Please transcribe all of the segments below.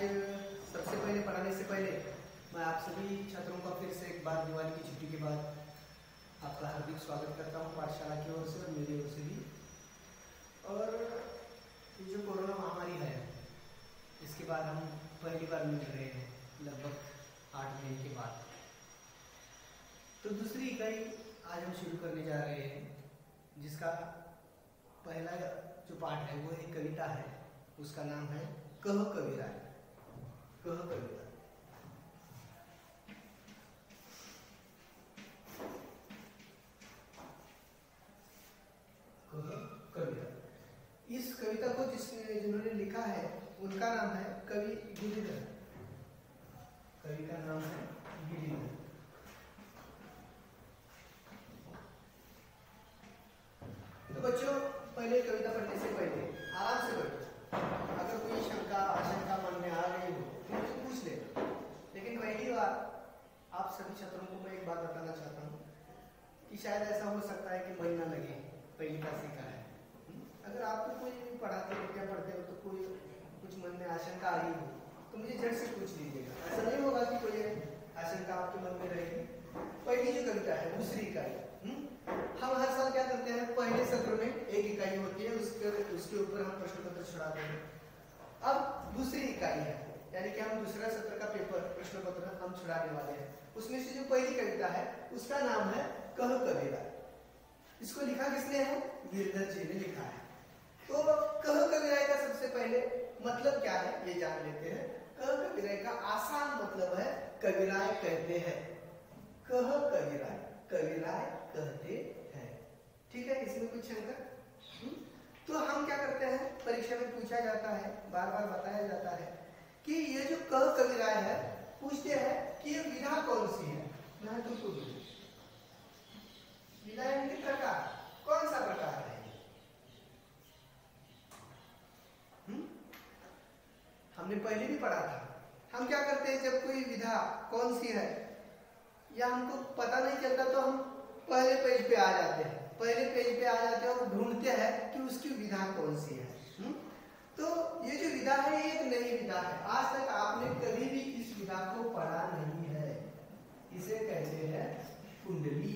सबसे पहले पढ़ाने से पहले मैं आप सभी छात्रों का फिर से एक बार दिवाली की छुट्टी के बाद आपका हार्दिक स्वागत करता हूं पाठशाला की ओर से और मेरी ओर से भी। और ये जो कोरोना महामारी है इसके बाद हम पहली बार मिल रहे हैं लगभग 8 महीने के बाद। तो दूसरी इकाई आज हम शुरू करने जा रहे हैं, जिसका पहला जो पाठ है वो एक कविता है, उसका नाम है कह कबीराय। कह कबीराय। इस कविता को जिन्होंने लिखा है उनका नाम है कवि गिरिधर। कवि का नाम है गिरिधर। तो बच्चों, पहले कविता पढ़ने से पहले आराम से बैठो। अगर कोई शंका आशंका मन में आ रही हो तो मुझे पूछ लेना। लेकिन पहली बार आप सभी छात्रों को मैं एक बात बताना चाहता हूँ कि शायद ऐसा हो सकता है कि मन न लगे, पहली बार सीखा है। अगर आपको कोई पढ़ाते हो क्या पढ़ते हो तो कोई कुछ मन में आशंका आ रही हो तो मुझे झट से पूछ लीजिएगा। ऐसा नहीं होगा कि कोई आशंका आपके मन में रहेगी। पहली जो कविता है दूसरी इकाई, हम हर साल क्या करते हैं, पहले सत्र में एक इकाई होती है, उसके ऊपर हम प्रश्न पत्र छुड़ाते हैं। अब दूसरी इकाई है, यानी कि हम दूसरा सत्र का पेपर प्रश्न पत्र हम छुड़ाने वाले हैं। उसमें से जो पहली कविता है उसका नाम है कह कबीराय। इसको लिखा किसने है? गिरिधर जी ने लिखा है। तो कह कबीराय का सबसे पहले मतलब क्या है ये जान लेते हैं। कह कबीराय का आसान मतलब है कबीराय कहते हैं। कह कबीराय, कबीराय कहते हैं। ठीक है, इसमें कुछ शंका? तो हम क्या करते हैं, परीक्षा में पूछा जाता है, बार बार बताया जाता है कि ये जो कह कबीराय है, पूछते हैं कि ये विधा कौन सी है। विधा यानी प्रकार, कौन सा प्रकार है? हमने पहले भी पढ़ा था। हम क्या करते हैं, जब कोई विधा कौन सी है या हमको पता नहीं चलता तो हम पहले पेज पे आ जाते हैं। पहले पेज पे आ जाते हैं और ढूंढते हैं कि उसकी विधा कौन सी है। तो ये जो विधा है ये एक नई विधा है। आज तक आपने कभी भी इस विधा को पढ़ा नहीं है। इसे कहते हैं कुंडली।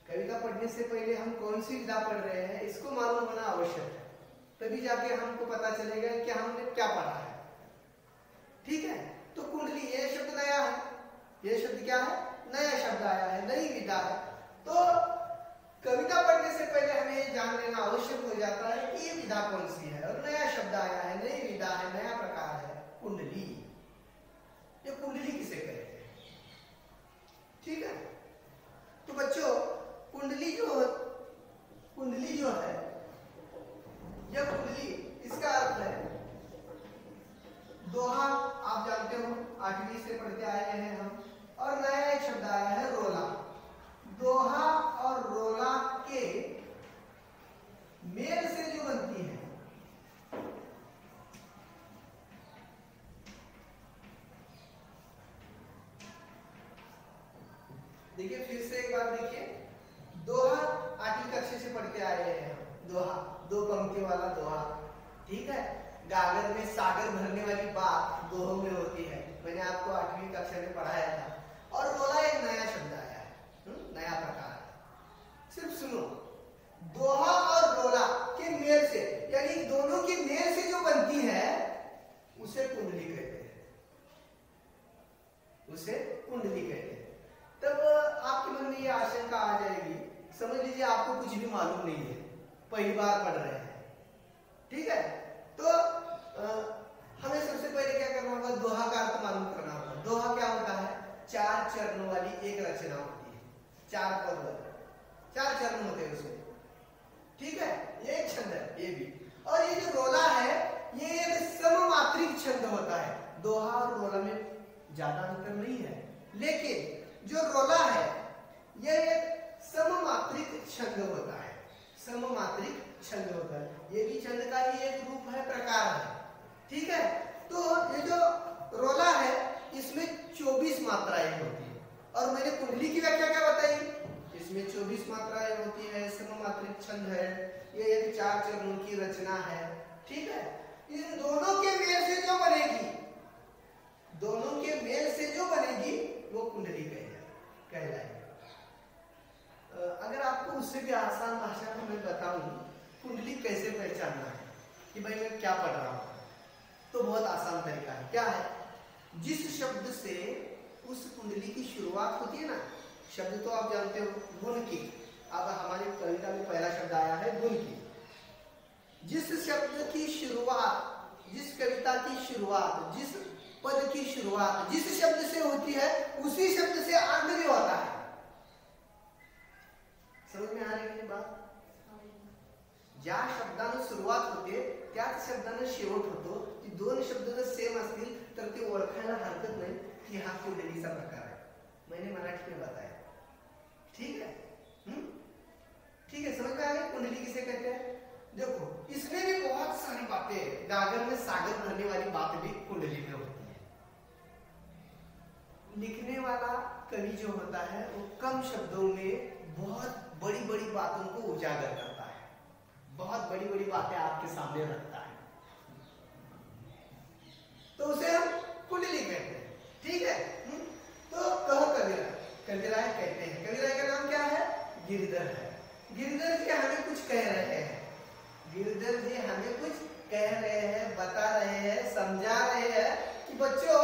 कविता पढ़ने से पहले हम कौन सी विधा पढ़ रहे हैं इसको मालूम होना आवश्यक है, तभी जाके हमको पता चलेगा कि हमने क्या पढ़ा है। ठीक है, तो कुंडली ये शब्द नया है। ये शब्द क्या है? नया शब्द आया है, नई विधा है। तो कविता पढ़ने से पहले हमें ये जान लेना आवश्यक हो जाता है कि ये विधा कौन सी है और नया शब्द आया है, नई विधा है, नया प्रकार है, कुंडली। ये कुंडली किसे कहते हैं? ठीक है, तो बच्चों कुंडली जो है यह कुंडली, इसका अर्थ है दोहा। आप जानते हो 8वीं से पढ़ते आए हैं हम। और नया एक शब्द आया है रोला। दोहा और रोला के मेल से जो बनती है, देखिए फिर से एक बार देखिए। दोहा 8वीं कक्षा से पढ़ते आए हैं हम। दोहा, दो पंक्ति वाला दोहा। ठीक है, गागर में सागर भरने वाली बात दोहों में होती है। मैंने आपको 8वीं कक्षा में पढ़ाया था। और रोला एक नया शब्द आया है, नया प्रकार है। सिर्फ सुनो, दोहा और रोला के मेल से, यानी दोनों के मेल से जो बनती है उसे कुंडली कहते हैं। उसे कुंडली कहते हैं। तब आपके मन में ये आशंका आ जाएगी, समझ लीजिए आपको कुछ भी मालूम नहीं है, पहली बार पढ़ रहे हैं। ठीक है, तो हमें सबसे पहले क्या करना होगा, दोहा का अर्थ मालूम करना होगा। दोहा क्या होता है? 4 चरणों वाली एक रचना होती है। 4 पद, 4 चरण होते हैं उसमें। ठीक है, ये एक छंद है ये भी। और ये जो रोला है ये एक सममात्रिक छंद होता है। दोहा और रोला में ज्यादा अंतर नहीं है, लेकिन जो रोला है यह एक सममात्रिक छंद होता है। सममात्रिक छंद होता है, ये भी छंद का ही एक रूप है, प्रकार है। ठीक है, तो ये जो रोला है इसमें 24 मात्राएं होती है। और मैंने कुंडली की व्याख्या क्या बताई? इसमें 24 मात्राएं होती है, सममात्रिक छंद है, ये एक 4 चरणों की रचना है। ठीक है, इन दोनों के मेल से जो बनेगी, दोनों के मेल से जो बनेगी वो कुंडली कहलाएगी। अगर आपको उससे भी आसान भाषा में मैं बताऊं कुंडली कैसे पहचानना है कि भाई मैं क्या पढ़ रहा हूं, तो बहुत आसान तरीका है। क्या है, जिस शब्द से उस कुंडली की शुरुआत होती है ना, शब्द तो आप जानते हो गुण की। अब हमारी कविता में पहला शब्द आया है गुण की। जिस शब्द की शुरुआत, जिस कविता की शुरुआत, जिस पद की शुरुआत जिस शब्द से होती है उसी शब्द से अंत भी होता है। समझ में आ रही है बात? ज्या शब्दानं सुरुवात होते त्याच शब्दानं शेवट होतो। ती दोन शब्द जर सेम असतील तर ते ओळखायला हरकत नाही की हा कुंडलीचा प्रकार है। मैंने मराठी में बताया, ठीक है? ठीक है, समझ में आ गई कुंडली किसे कहते हैं? देखो इसमें भी बहुत सारी बातें, गागर में सागर भरने वाली बात भी कुंडली में होती है। लिखने वाला कवि जो होता है वो कम शब्दों में बहुत बड़ी बड़ी बातों को उजागर करता है, बहुत बड़ी बड़ी बातें आपके सामने रखता है, तो उसे हम कुंडली कहते हैं। ठीक है? तो कहो कविराय, कविराय कहते हैं। कविराय का नाम क्या है? गिरधर है। गिरधर जी हमें कुछ कह रहे हैं, गिरधर जी हमें कुछ कह रहे हैं, बता रहे हैं, समझा रहे हैं कि बच्चों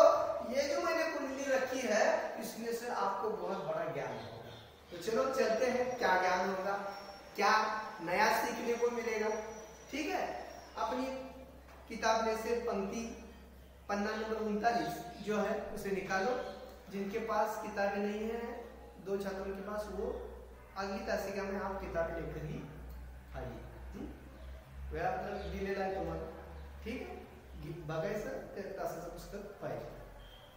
ये जो मैंने कुंडली रखी है इसमें से आपको बहुत बड़ा ज्ञान होगा। तो चलो चलते हैं, क्या ज्ञान होगा, क्या नया सीखने को मिलेगा। ठीक है? अपनी किताब में से पंक्ति पन्ना नंबर 39 जो है उसे निकालो। जिनके पास किताबें नहीं है, दो छात्रों के पास, वो अगली तासिका में आप किताबें लेकर ही आइए। वेळापत्रक दिलेलं आहे तुम्हाला, ठीक है? बघायचं ते तासाचं पुस्तक पाहिजे।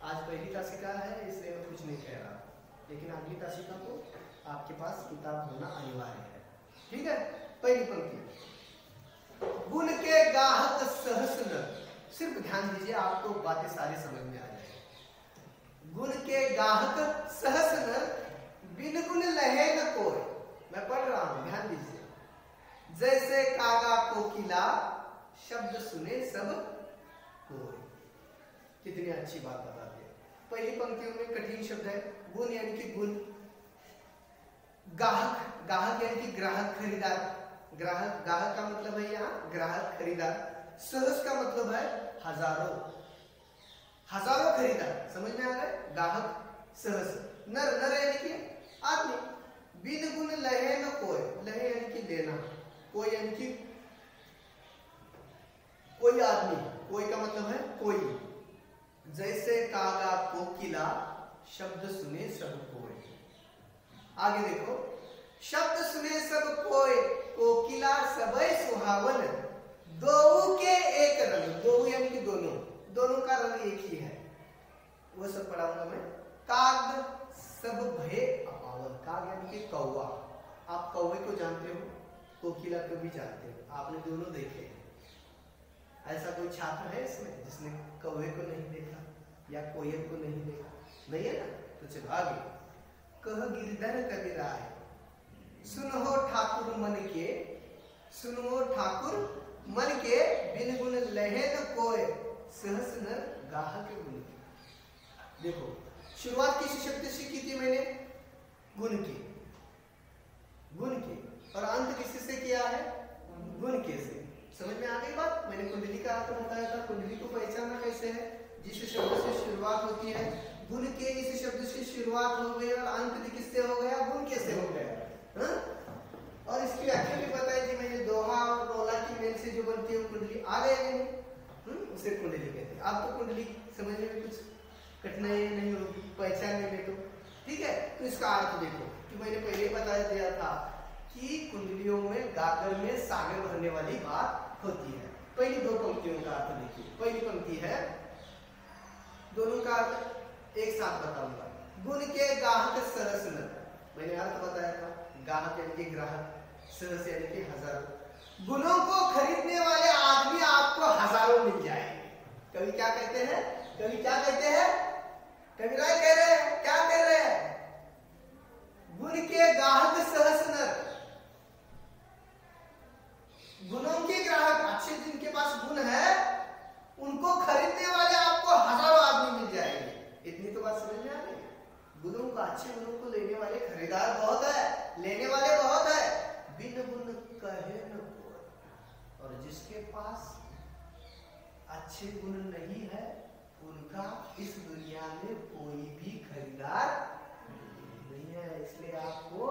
आज पहली तासिका है इसलिए मैं कुछ नहीं कह रहा, लेकिन अगली तासिका को आपके पास किताब होना अनिवार्य है। ठीक है? पहली पंक्ति, गुण के गाहक सहस नर। सिर्फ ध्यान दीजिए, आपको बातें सारी समझ में आ जाएगी। गुण के गाहक सहस नर, बिन गुण लहे न कोय। मैं पढ़ रहा हूं, ध्यान दीजिए। जैसे कागा कोकिला, शब्द सुने सब कोय। कितनी अच्छी बात बताती है। पहली पंक्तियों में कठिन शब्द है, गुण यानी कि गुण, गाहक, गाहक यानी कि ग्राहक, खरीदार। ग्राहक, गाहक का मतलब है यहाँ ग्राहक, खरीदार। सहस का मतलब है हजारों, हजारों खरीदार। समझ में आ रहा है? गाहक, सहस। नर, नर यानी कि आदमी। बिन गुण लहे न कोय, लहे यानी कि लेना, कोई यानी कि कोई आदमी, कोई का मतलब है कोई। जैसे कागा कोकिला, शब्द सुने सब कोय। आगे देखो, शब्द सुने सब कोय, कोकिला सबय सुहावन। दो के एक रंग, दो यानी कि दोनों, दोनों का रंग एक ही है, वो सब पढ़ाऊंगा मैं। काग सब भय अपावन। काग यानी कि कौवा। आप कौवे को जानते हो, कोकिला को भी जानते हो, आपने दोनों देखे हैं। ऐसा कोई छात्र है इसमें जिसने कौवे को नहीं देखा या कोयल को नहीं देखा? नहीं है ना? तो चलो आगे। कह गिरधर कविराय, सुनो ठाकुर मन के, सुनो ठाकुर मन के, बिन गुण लहे न कोय, सहस नर गाहक गुण। देखो शुरुआत किस शब्द से की थी मैंने? गुण की, गुण की, और अंत किससे किया है? गुण के से। समझ में आ गई बात? मैंने कुंडली का अर्थ बताया था। कुंडली को पहचानना कैसे है? जिस शब्द से शुरुआत होती है, गुण के इस शब्द से शुरुआत हो गई और अंत भी किससे हो गया? गुण के से हो गया। और इसकी व्याख्या भी बताई थी मैंने, दोहा और रोला की मेल से जो बनती है कुंडली। आ गए नहीं? उसे कुंडली कहते हैं। अब तो कुंडली समझने में कुछ कठिनाई नहीं होगी, पहचानने में तो। ठीक है? तो इसका अर्थ देखो कि मैंने पहले ही बता दिया था कि कुंडलियों में गागर में सागर भरने वाली बात होती है। पहली दो पंक्तियों का अर्थ देखिए। पहली पंक्ति है, दोनों का अर्थ एक साथ बताऊंगा। गुण के गाहक सरस नर, मैंने अर्थ बताया था। गाहक यानी कि ग्राहक, सरस यानी कि हजारों। गुणों को खरीदने वाले आदमी आपको हजारों मिल जाएंगे। कवि क्या कहते हैं? कवि क्या कहते हैं? कविराय कह रहे हैं, क्या कह रहे हैं? गुण के गाहक सहस नर, गुणों के ग्राहक, अच्छे जिनके पास गुण है अच्छे गुणों को लेने वाले खरीदार बहुत है, लेने वाले बहुत है, बिन गुण कहे न कोई। और जिसके पास अच्छे गुण नहीं है उनका इस दुनिया में कोई भी खरीदार नहीं है। इसलिए आपको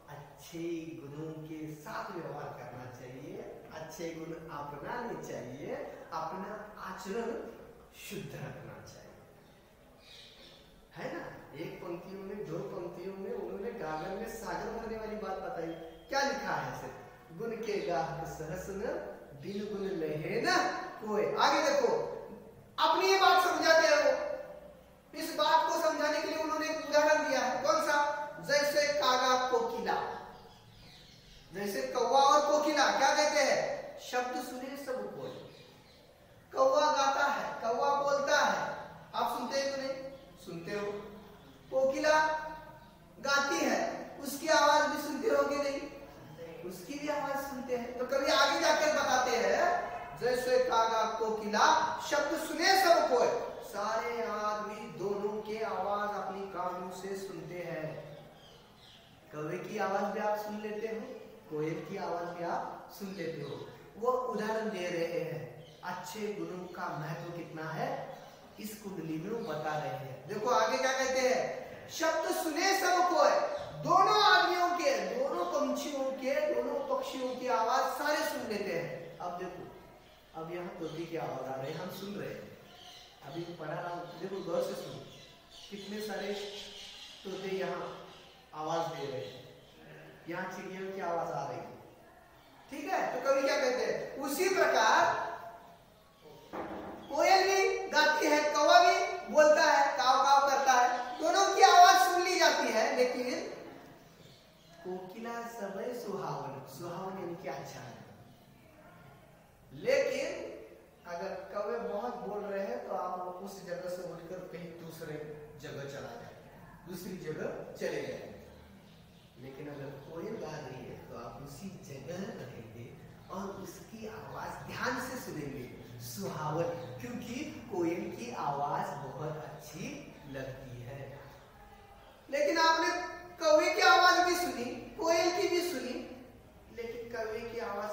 अच्छे गुणों के साथ व्यवहार करना चाहिए, अच्छे गुण अपनाने चाहिए, अपना आचरण शुद्ध रखना चाहिए, है ना। एक पंक्तियों में, दो पंक्तियों में उन्होंने गागर में सागर भरने वाली बात बताई। क्या लिखा है सिर्फ, गुण के गाहक सहस न, बिन गुण लहे न कोई। आगे देखो, अपनी ये बात समझाते हैं वो। इस बात को समझाने के लिए उन्होंने एक उदाहरण दिया है। कौन सा? जैसे कागा कोकिला, जैसे कौवा और कोकिला क्या कहते हैं? शब्द सुने सब कोई। कौवा गाता है, कौवा बोलता है, आप सुनते हो नहीं? सुनते हो। कोकिला गाती है, उसकी आवाज भी सुनते हो कि नहीं? उसकी भी आवाज सुनते हैं। तो कभी आगे जाकर बताते हैं, जैसे कागा कोकिला शब्द सुने सब कोई। सारे आदमी दोनों के आवाज अपनी कानों से सुनते हैं। कौवे की आवाज भी आप सुन लेते हो, कोयल की आवाज भी आप सुन लेते हो। वो उदाहरण दे रहे हैं अच्छे गुणों का महत्व कितना है, इस कुंडली में वो बता रहे हैं। देखो आगे क्या कहते हैं, शब्द सुने सब कोई। दोनों आदमियों के, दोनों पंछियों के, दोनों पक्षियों की आवाज सारे सुन लेते हैं। अब देखो, अब यहाँ तोते की आवाज आ रही है, हम सुन रहे हैं, अभी पढ़ा रहा हूँ, देखो गौर से सुनो, कितने सारे तोते यहाँ आवाज दे रहे हैं, यहाँ चिड़ियों की आवाज आ रही है, ठीक है। तो कवि क्या कहते हैं, उसी प्रकार कोयल भी गाती है, कौवा भी बोलता है, काव काव करता है, दोनों की आवाज सुन ली जाती है। लेकिन कोकिला समय सुहावन, सुहावन यानी कि अच्छा है। लेकिन अगर कौवे बहुत बोल रहे हैं तो आप उस जगह से उठकर कहीं दूसरे जगह चला जाए, दूसरी जगह चले जाए। लेकिन अगर कोयल गा रही है तो आप उसी जगह रहेंगे और उसकी आवाज ध्यान से सुनेंगे, सुहावन, क्योंकि कोयल की आवाज बहुत अच्छी लगती है। लेकिन आपने कौवे की आवाज भी सुनी, कोयल की भी सुनी, लेकिन कौवे की आवाज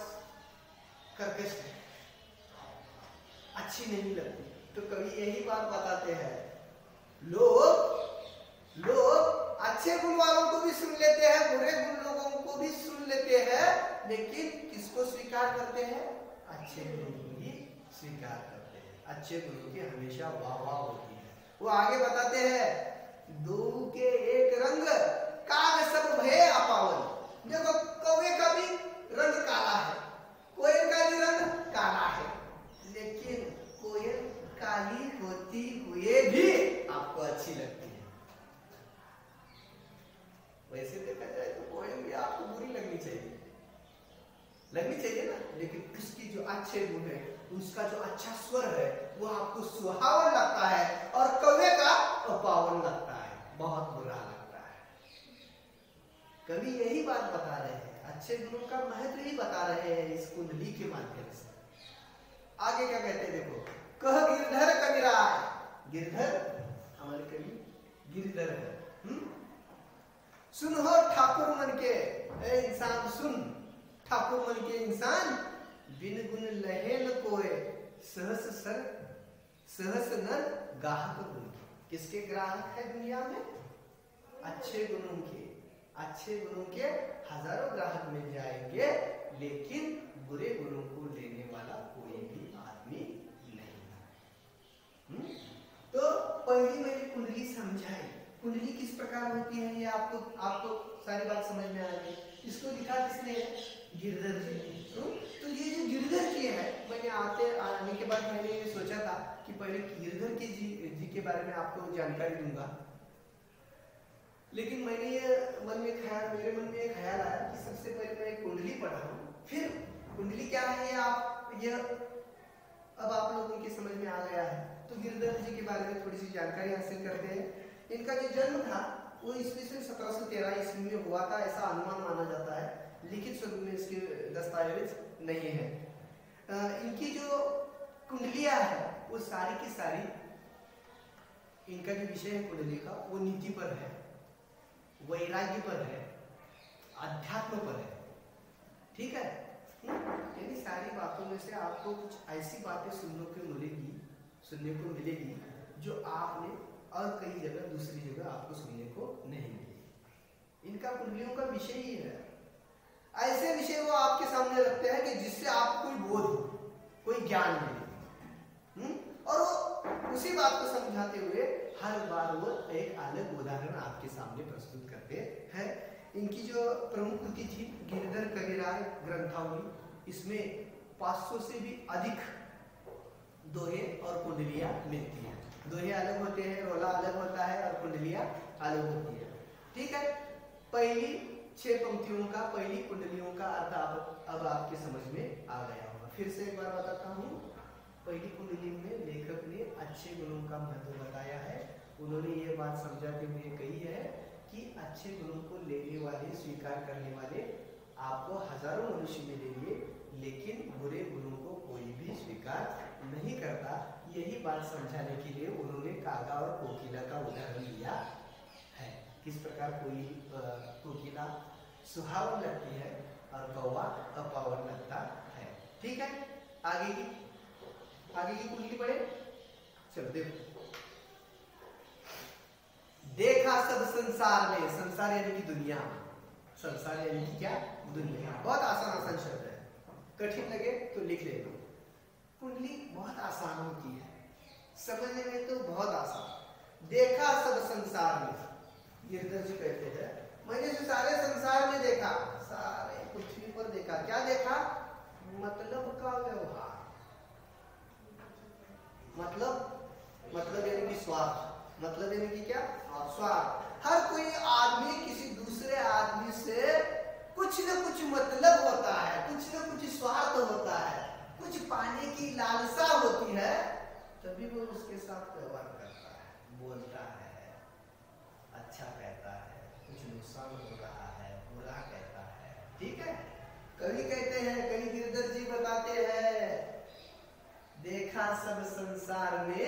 कर्कश है, अच्छी नहीं लगती। तो कवि यही बात बताते हैं, लोग अच्छे गुण वालों को भी सुन लेते हैं, बुरे गुण लोगों को भी सुन लेते हैं, लेकिन किसको स्वीकार करते हैं? अच्छे गुणों को ही स्वीकार करते हैं। अच्छे गुणों की हमेशा वाह वाह होती है। वो आगे बताते हैं, दो के एक रंग काग सब भय अपावन। देखो कौवे का भी रंग काला है, कोयल का भी रंग काला है, लेकिन कोयल काली होती हुए भी आपको अच्छी लगती है। वैसे देखा जाए तो कोयल भी आपको बुरी लगनी चाहिए ना, लेकिन उसकी जो अच्छे गुण है, उसका जो अच्छा स्वर है, वो आपको सुहावन लगता है, और कौवे का अपावन लगता है, बहुत बुरा लगता है। कवि यही बात बता रहे हैं, अच्छे गुणों का महत्व ही बता रहे हैं इस कुंडली के माध्यम से। आगे क्या कहते हैं देखो, कह गिरधर कविराय, गिरधर हमारे कवि गिरधर है। सुन हो ठाकुर मन के, ए इंसान सुन, ठाकुर मन के इंसान, बिन गुण लहे न कोय, सहस नर गाहक गुण। किसके ग्राहक है दुनिया में? अच्छे गुणों के। अच्छे गुणों के हजारों ग्राहक मिल जाएंगे, लेकिन बुरे गुणों को लेने वाला कोई भी आदमी नहीं। तो पहली मैंने कुंडली समझाई, कुंडली किस प्रकार होती है, ये आपको सारी बात समझ में आ गई। इसको लिखा किसने? गिरधर जी ने। तो ये जो गिरधर जी है, मैंने आने के बाद मैंने ये सोचा था कि पहले गिरधर जी के बारे में आपको जानकारी दूंगा, लेकिन मैंने ये मेरे मन में एक ख्याल आया कि सबसे पहले मैं एक कुंडली पढ़ाऊं, फिर कुंडली क्या है अब आप लोगों की समझ में आ गया है, तो गिरधर जी के बारे में थोड़ी सी जानकारी हासिल करते हैं। इनका जो जन्म था वो ईस्वी सन 1713 ईस्वी में हुआ था, ऐसा अनुमान माना जाता है। लिखित स्वरूप में इसके दस्तावेज नहीं है। इनकी जो कुंडलियां है वो सारी की सारी, इनका जो विषय है कुंडली का, वो नीति पर है। वैराग्य पर है, अध्यात्म पर है। ठीक है, यानी सारी बातों में से आपको कुछ ऐसी बातें सुनने को मिलेगी जो आपने और कई जगह दूसरी जगह आपको सुनने को नहीं मिलेगी। इनका कुंडलियों का विषय ही है, ऐसे विषय वो आपके सामने रखते हैं कि जिससे आपको कोई बोध हो, कोई ज्ञान मिले। और वो उसी बात को समझाते हुए हर बार वो एक अलग उदाहरण आपके सामने प्रस्तुत करते हैं। इनकी जो प्रमुख कृति थी गिरधर कविराय ग्रंथावली, इसमें 500 से भी अधिक दोहे और कुंडलियां मिलती हैं। दोहे अलग होते हैं, रोला अलग होता है और कुंडलियां अलग होती है। ठीक है, पहली 6 पंक्तियों का, पहली कुंडलियों का अर्थ अब आपके समझ में आ गया होगा। फिर से एक बार बताता हूँ। पहली कुंडली में लेखक ने अच्छे गुणों का महत्व बताया है। उन्होंने ये बात समझाते हुए कही है कि अच्छे गुणों को लेने वाले, स्वीकार करने वाले आपको हजारों मनुष्य मिलेंगे, लेकिन बुरे गुणों को कोई भी स्वीकार नहीं करता। यही बात समझाने के लिए उन्होंने कागा और कोकिला का उदाहरण दिया है। किस प्रकार कोई कोकिला सुहावन लगती है और कौवा अपावन लगता है। ठीक है, आगे की कुंडली पढ़े। चलो देखो, देखा सब संसार में, संसार यानी कि दुनिया, संसार यानी कि क्या, दुनिया। बहुत आसान शब्द है, कठिन लगे तो लिख लेना। कुंडली बहुत आसान होती है, समझने में तो बहुत आसान। देखा सब संसार में, गिरधर जी कहते हैं मैंने जो सारे संसार में देखा, सारे पृथ्वी पर देखा। क्या देखा? मतलब का व्यवहार। मतलब यानी कि स्वार्थ, मतलब यानी कि क्या, स्वार्थ। हर कोई आदमी किसी दूसरे आदमी से कुछ न कुछ मतलब होता है, कुछ न कुछ स्वार्थ होता है, कुछ पाने की लालसा होती है, तभी वो उसके साथ व्यवहार करता है, बोलता है, अच्छा कहता है, कुछ नुकसान हो रहा है, बुरा कहता है। ठीक है, कवि कहते हैं, कवि गिरधर जी बताते हैं, देखा सब संसार में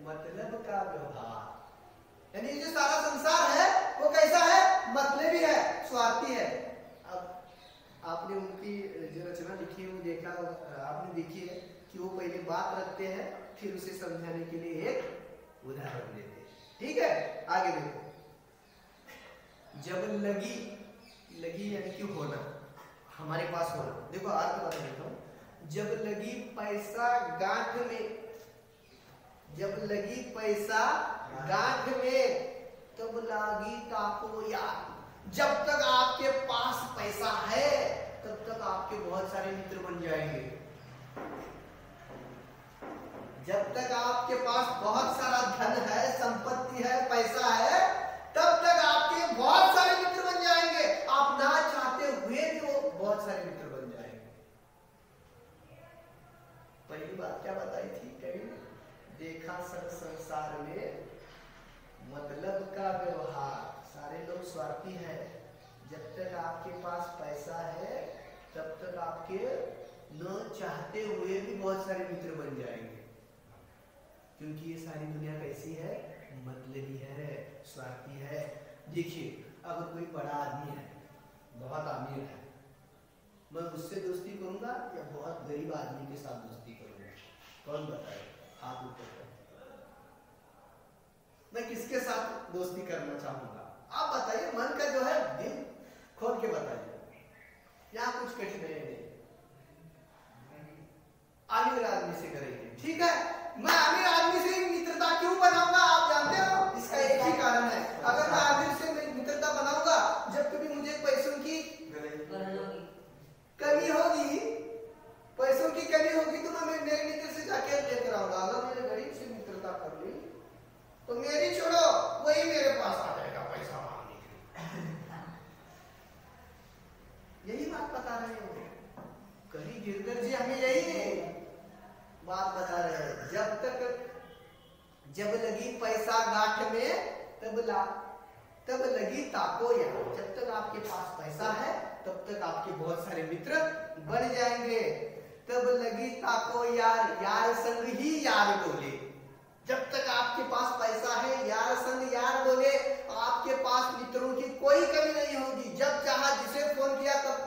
मतलब का व्यवहार। यानी जो सारा संसार है वो कैसा है? मतलबी है, स्वार्थी है। अब आपने उनकी जो रचना लिखी है वो देखा, आपने देखी है कि वो पहले बात रखते हैं, फिर उसे समझाने के लिए एक उदाहरण देते हैं। ठीक है, आगे देखो। जब लगी यानी कि होना, हमारे पास होना। देखो अर्थ बता देता हूं। जब लगी पैसा गांठ में, जब लगी पैसा गांठ में, तब लागी ताको यार। जब तक आपके पास पैसा है तब तक आपके बहुत सारे मित्र बन जाएंगे। जब तक आपके पास बहुत सारा धन है, संपत्ति है, पैसा है, तब तक आपके बहुत सारे मित्र बन जाएंगे। आप ना चाहते हुए भी वो बहुत सारे मित्र बन जाएंगे। पहली बात क्या बताई थी कहीं? देखा सब संसार में मतलब का व्यवहार। सारे लोग स्वार्थी है। जब तक आपके पास पैसा है तब तक आपके न चाहते हुए भी बहुत सारे मित्र बन जाएंगे, क्योंकि ये सारी दुनिया कैसी है? मतलबी है, स्वार्थी है। देखिए, अगर कोई बड़ा आदमी है, बहुत अमीर है, मैं उससे दोस्ती करूंगा या बहुत गरीब आदमी के साथ दोस्ती करूंगा? कौन बताए? हाथ ऊपर करें। मैं किसके साथ दोस्ती करना चाहूंगा? आप बताइए, मन का जो है दिल खोल के बताइए। यहाँ कुछ कठिन नहीं, अमीर आदमी से करेंगे। ठीक है, मैं अमीर आदमी से मित्रता क्यों बनाऊंगा? आप जानते हो इसका एक ही कारण है। अगर मैं अमीर से मित्रता बनाऊंगा, जब कभी मुझे पैसों की कमी होगी, पैसों की कमी होगी, तो मैं मेरे मित्र से जाके लेकर आऊंगा। अगर मैंने गरीब से मित्रता कर ली तो मेरी छोड़ो, वही मेरे पास आ जाएगा पैसा मांगने के लिए। यही बात बता रहे हो कवि गिरधर जी, हमें यही बात बता रहे हैं। जब लगी पैसा गांठ में, तब लगी ताको यार। जब तक आपके पास पैसा है तब तक आपके बहुत सारे मित्र बन जाएंगे। तब लगी ताको यार, यार संग ही यार बोले। जब तक आपके पास पैसा है, यार संग यार बोले, आप आपके पास मित्रों की कोई कमी नहीं होगी। जब चाहा जिसे फोन किया तब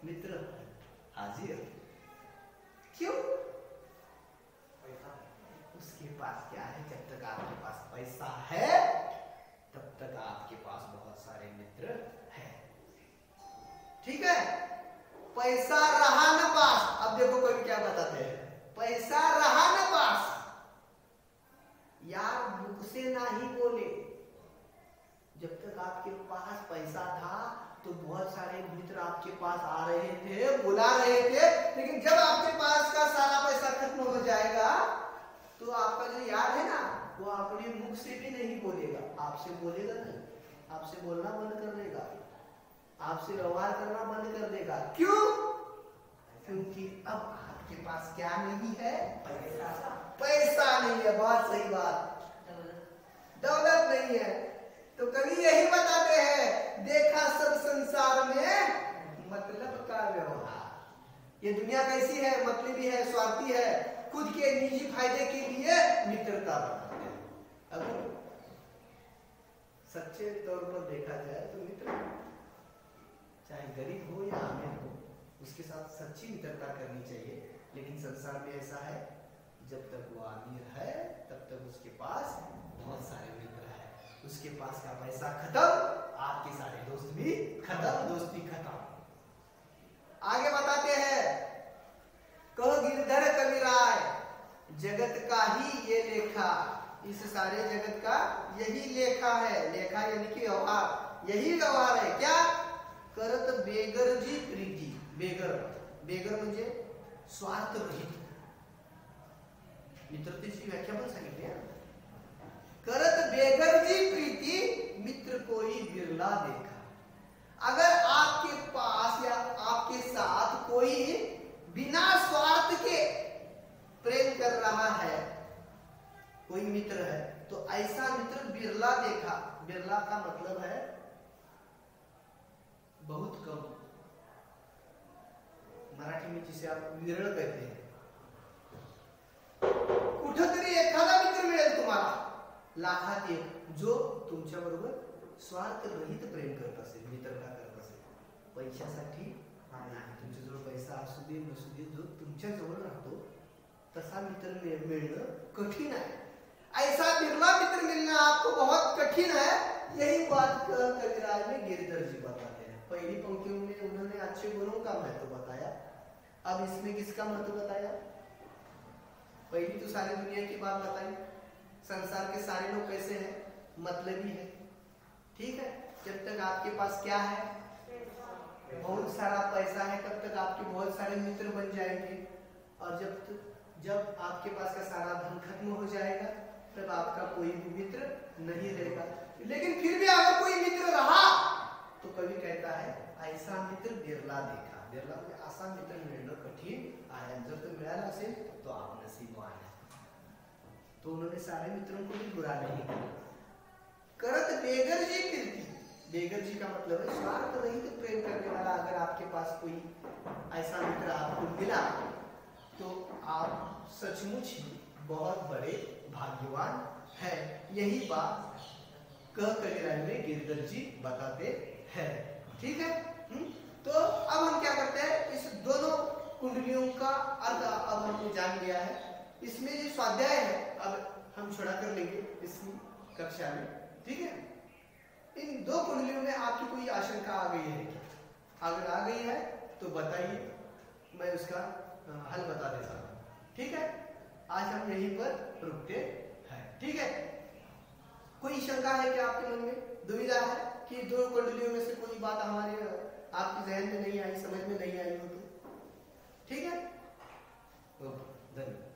मित्र हाजिर। क्यों? उसके पास क्या है? जब तक आपके पास पैसा है तब तक आपके पास बहुत सारे मित्र हैं। ठीक है? पैसा रहा न पास। अब देखो कोई क्या बताते हैं, पैसा रहा न पास, यार मुख से ना ही बोले। जब तक आपके पास पैसा था तो बहुत सारे मित्र आपके पास आ रहे थे, बुला रहे थे, लेकिन जब आपके पास का सारा पैसा खत्म हो जाएगा तो आपका जो यार है ना, वो अपने मुख से भी नहीं बोलेगा, आपसे बोलेगा नहीं, आपसे बोलना बंद कर देगा, आपसे व्यवहार करना बंद कर देगा। क्यों? क्योंकि अब आपके पास क्या नहीं है? पैसा। पैसा नहीं है, बहुत सही बात, दौलत नहीं है। तो कभी यही बताते हैं, देखा सब संसार में मतलब का व्यवहार। ये दुनिया कैसी है? मतलबी है, स्वार्थी है, खुद के निजी फायदे के लिए मित्रता बनाते हैं। अब सच्चे तौर पर देखा जाए तो मित्र चाहे गरीब हो या अमीर हो, उसके साथ सच्ची मित्रता करनी चाहिए। लेकिन संसार में ऐसा है, जब तक वो अमीर है तब तक उसके पास बहुत सारे मित्र हैं। उसके पास का पैसा खत्म, आपके सारे दोस्त भी खत्म, दोस्ती खत्म। आगे बताते हैं, कहो गिरधर कविराय, जगत का ही ये लेखा। इस सारे जगत का यही लेखा है। लेखा यानी कि व्यवहार, यही व्यवहार है। क्या? करत बेगर जी प्रीति। बेगर, बेगर म्हणजे स्वार्थ रहित। मित्रतेची व्याख्या पण सांगितली है। करत बेगर जी प्रीति, मित्र कोई बिरला देखा। अगर आपके पास या आपके साथ कोई बिना स्वार्थ के प्रेम कर रहा है, कोई मित्र है, तो ऐसा मित्र बिरला देखा। बिरला का मतलब है बहुत कम। मराठी में जिसे आप विरळ कहते हैं। कुठेतरी एखादा मित्र मिळेल तुम्हाला लाखात एक, जो तुमच्या बरोबर स्वार्थ रहित प्रेम करत असेल, मित्रता करत असेल, पैशासाठी नाही। तुमच्याजवळ पैसा असू दे नसू दे, जो तुमच्या जवळ राहतो तसा मित्र मिलना कठिन है। ऐसा बिरला मित्र मिलना आपको बहुत कठिन है। यही बात कविराज में गिरधर जी बताते हैं। पहली पंक्तियों में उन्होंने अच्छे गुणों का महत्व बताया, अब इसमें किसका महत्व बताया? पहली तो सारी दुनिया की बात बताई, संसार के सारे लोग कैसे हैं? मतलबी है। ठीक है? जब तक आपके पास क्या है? बहुत सारा पैसा है, तब तक आपके बहुत सारे मित्र बन जाएंगे। और जब आपके पास का सारा धन खत्म हो जाएगा तब आपका कोई भी मित्र नहीं रहेगा। लेकिन फिर भी अगर कोई मित्र रहा तो कवि कहता है, ऐसा मित्र बिरला देखा। बिरला में असा मित्र मिळणं कठीण आहे। जर तो मिळाला असेल तो आप नसीबवान है। तो उन्होंने सारे मित्रों को भी बुरा नहीं किया। करत बेगर जी प्रीति, बेगर जी का मतलब है स्वार्थ रहित प्रेम करने वाला। अगर आपके पास कोई ऐसा मित्र आपको मिला तो आप सचमुच ही बहुत बड़े भाग्यवान है। यही बात कविराज में गिरधर जी बताते हैं। ठीक है? तो अब हम क्या करते हैं, इस दोनों कुंडलियों का अर्थ अब हमने जान लिया है। इसमें जो स्वाध्याय है अब हम छोड़ा कर लेंगे इसी कक्षा में। ठीक है? इन दो कुंडलियों में आपकी कोई आशंका आ गई है क्या? अगर आ गई है तो बताइए, मैं उसका हल बता देता हूँ। ठीक है? आज हम यहीं पर रुकते हैं। ठीक है? कोई शंका है क्या आपके मन में? दुविधा है कि दो कुंडलियों में से कोई बात हमारे आपके जहन में नहीं आई, समझ में नहीं आई हो तो? ठीक है? धन्यवाद।